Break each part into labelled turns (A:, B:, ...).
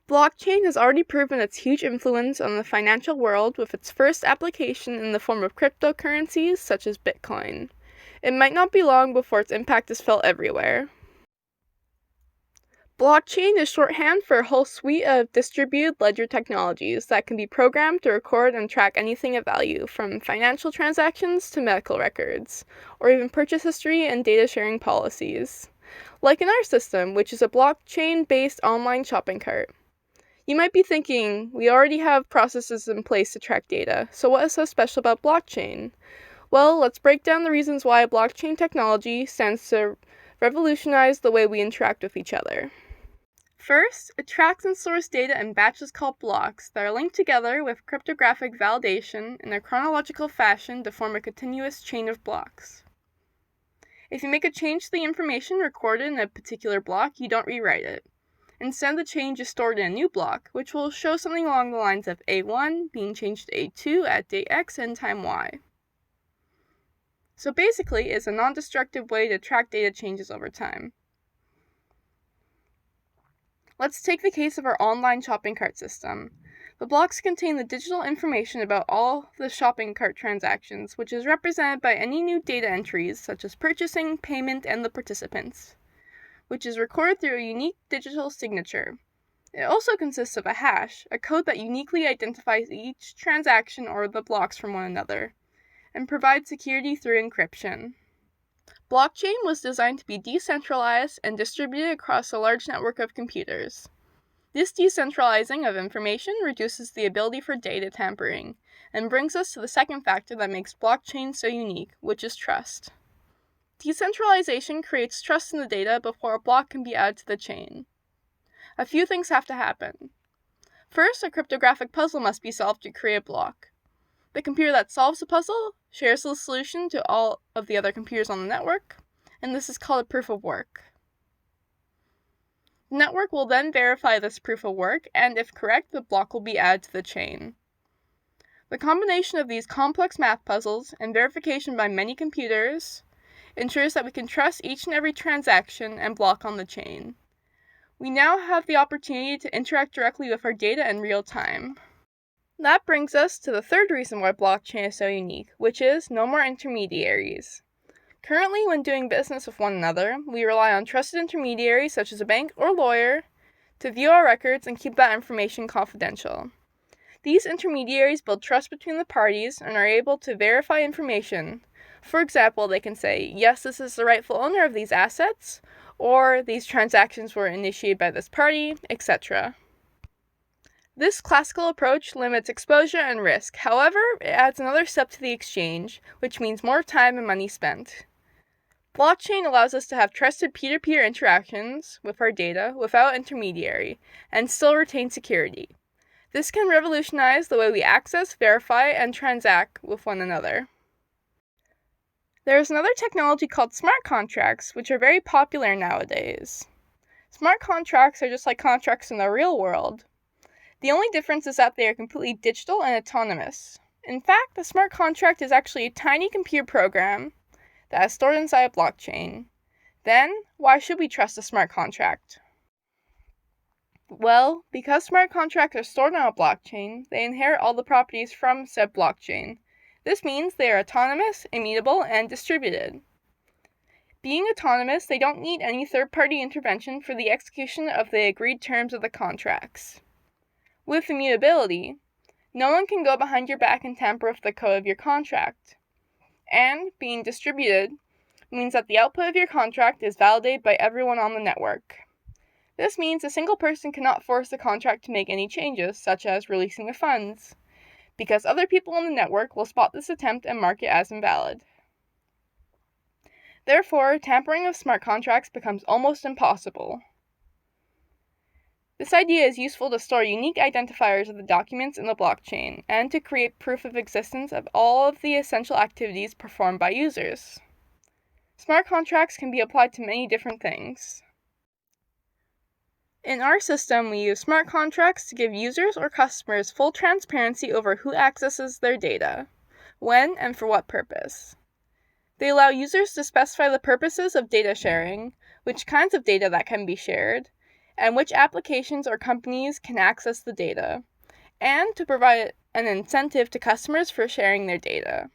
A: Blockchain has already proven its huge influence on the financial world with its first application in the form of cryptocurrencies such as Bitcoin. It might not be long before its impact is felt everywhere. Blockchain is shorthand for a whole suite of distributed ledger technologies that can be programmed to record and track anything of value, from financial transactions to medical records, or even purchase history and data sharing policies. Like in our system, which is a blockchain-based online shopping cart. You might be thinking, we already have processes in place to track data, so what is so special about blockchain? Well, let's break down the reasons why blockchain technology stands to revolutionize the way we interact with each other. First, it tracks and stores data in batches called blocks that are linked together with cryptographic validation in a chronological fashion to form a continuous chain of blocks. If you make a change to the information recorded in a particular block, you don't rewrite it. Instead, the change is stored in a new block, which will show something along the lines of A1 being changed to A2 at date X and time Y. So basically, it's a non-destructive way to track data changes over time. Let's take the case of our online shopping cart system. The blocks contain the digital information about all the shopping cart transactions, which is represented by any new data entries, such as purchasing, payment, and the participants, which is recorded through a unique digital signature. It also consists of a hash, a code that uniquely identifies each transaction or the blocks from one another, and provides security through encryption. Blockchain was designed to be decentralized and distributed across a large network of computers. This decentralizing of information reduces the ability for data tampering, and brings us to the second factor that makes blockchain so unique, which is trust. Decentralization creates trust in the data before a block can be added to the chain. A few things have to happen. First, a cryptographic puzzle must be solved to create a block. The computer that solves the puzzle shares the solution to all of the other computers on the network, and this is called a proof of work. The network will then verify this proof of work, and if correct, the block will be added to the chain. The combination of these complex math puzzles and verification by many computers ensures that we can trust each and every transaction and block on the chain. We now have the opportunity to interact directly with our data in real time. That brings us to the third reason why blockchain is so unique, which is no more intermediaries. Currently, when doing business with one another, we rely on trusted intermediaries such as a bank or lawyer to view our records and keep that information confidential. These intermediaries build trust between the parties and are able to verify information. For example, they can say, yes, this is the rightful owner of these assets, or these transactions were initiated by this party, etc. This classical approach limits exposure and risk. However, it adds another step to the exchange, which means more time and money spent. Blockchain allows us to have trusted peer-to-peer interactions with our data without intermediary, and still retain security. This can revolutionize the way we access, verify, and transact with one another. There is another technology called smart contracts, which are very popular nowadays. Smart contracts are just like contracts in the real world. The only difference is that they are completely digital and autonomous. In fact, a smart contract is actually a tiny computer program that is stored inside a blockchain. Then, why should we trust a smart contract? Well, because smart contracts are stored on a blockchain, they inherit all the properties from said blockchain. This means they are autonomous, immutable, and distributed. Being autonomous, they don't need any third-party intervention for the execution of the agreed terms of the contracts. With immutability, no one can go behind your back and tamper with the code of your contract. And being distributed means that the output of your contract is validated by everyone on the network. This means a single person cannot force the contract to make any changes, such as releasing the funds, because other people on the network will spot this attempt and mark it as invalid. Therefore, tampering with smart contracts becomes almost impossible. This idea is useful to store unique identifiers of the documents in the blockchain, and to create proof of existence of all of the essential activities performed by users. Smart contracts can be applied to many different things. In our system, we use smart contracts to give users or customers full transparency over who accesses their data, when, and for what purpose. They allow users to specify the purposes of data sharing, which kinds of data that can be shared, and which applications or companies can access the data, and to provide an incentive to customers for sharing their data,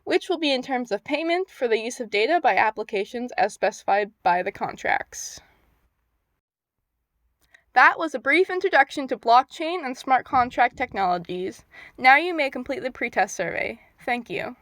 A: which will be in terms of payment for the use of data by applications as specified by the contracts. That was a brief introduction to blockchain and smart contract technologies. Now you may complete the pretest survey. Thank you.